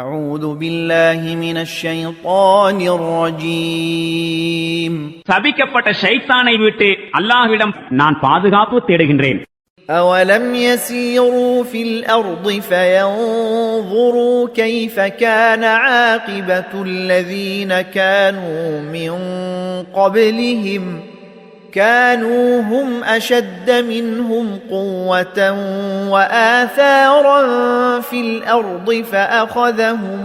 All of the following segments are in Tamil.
أعوذ بالله من الشيطان الرجيم சபிக்கப்பட்ட ஷைத்தானை விட்டு அல்லாஹ்விடம் நான் பாதுகாப்பு தேடுகின்றேன். أولم يسيروا في الأرض فينظروا كيف كان عاقبة الذين كانوا من قبلهم كانوا هم أشد منهم قوة وآثارا في الأرض فأخذهم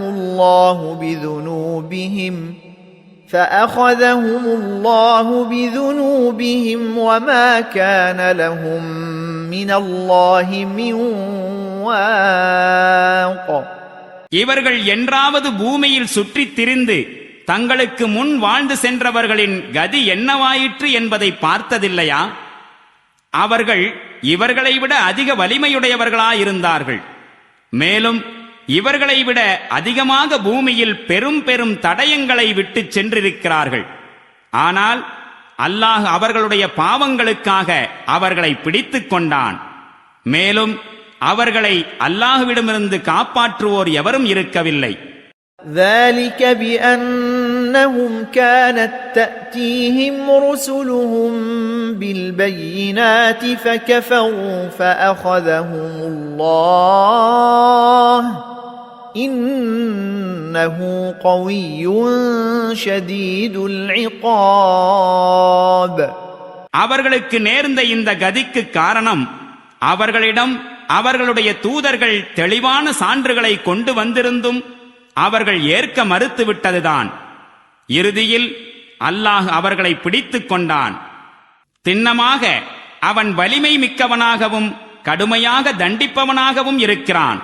الله بذنوبهم وما كان لهم من الله من واق. இவர்கள் என்றாவது பூமியில் சுற்றித் திரிந்து தங்களுக்கு முன் வாழ்ந்து சென்றவர்களின் கதி என்னவாயிற்று என்பதை பார்த்ததில்லையா? அவர்கள் இவர்களை விட அதிக வலிமையுடையவர்களாயிருந்தார்கள். மேலும் இவர்களை விட அதிகமாக பூமியில் பெரும் பெரும் தடயங்களை விட்டு சென்றிருக்கிறார்கள். ஆனால் அல்லாஹ் அவர்களுடைய பாவங்களுக்காக அவர்களை பிடித்துக் கொண்டான். மேலும் அவர்களை அல்லாஹ்விடமிருந்து காப்பாற்றுவோர் எவரும் இருக்கவில்லை. ذلك بأنهم كانت تأتيهم رسلهم بالبينات فكفروا فأخذهم الله إنه قوي شديد العقاب. அவர்களுக்கு நேர்ந்த இந்த கதிக்கு காரணம் அவர்களிடம் அவர்களுடைய தூதர்கள் தெளிவான சான்றுகளை கொண்டு வந்திருந்தும் அவர்கள் ஏற்க மறுத்துவிட்டதுதான். இறுதியில் அல்லாஹ் அவர்களை பிடித்துக் கொண்டான். திண்ணமாக அவன் வலிமை மிக்கவனாகவும் கடுமையாக தண்டிப்பவனாகவும் இருக்கிறான்.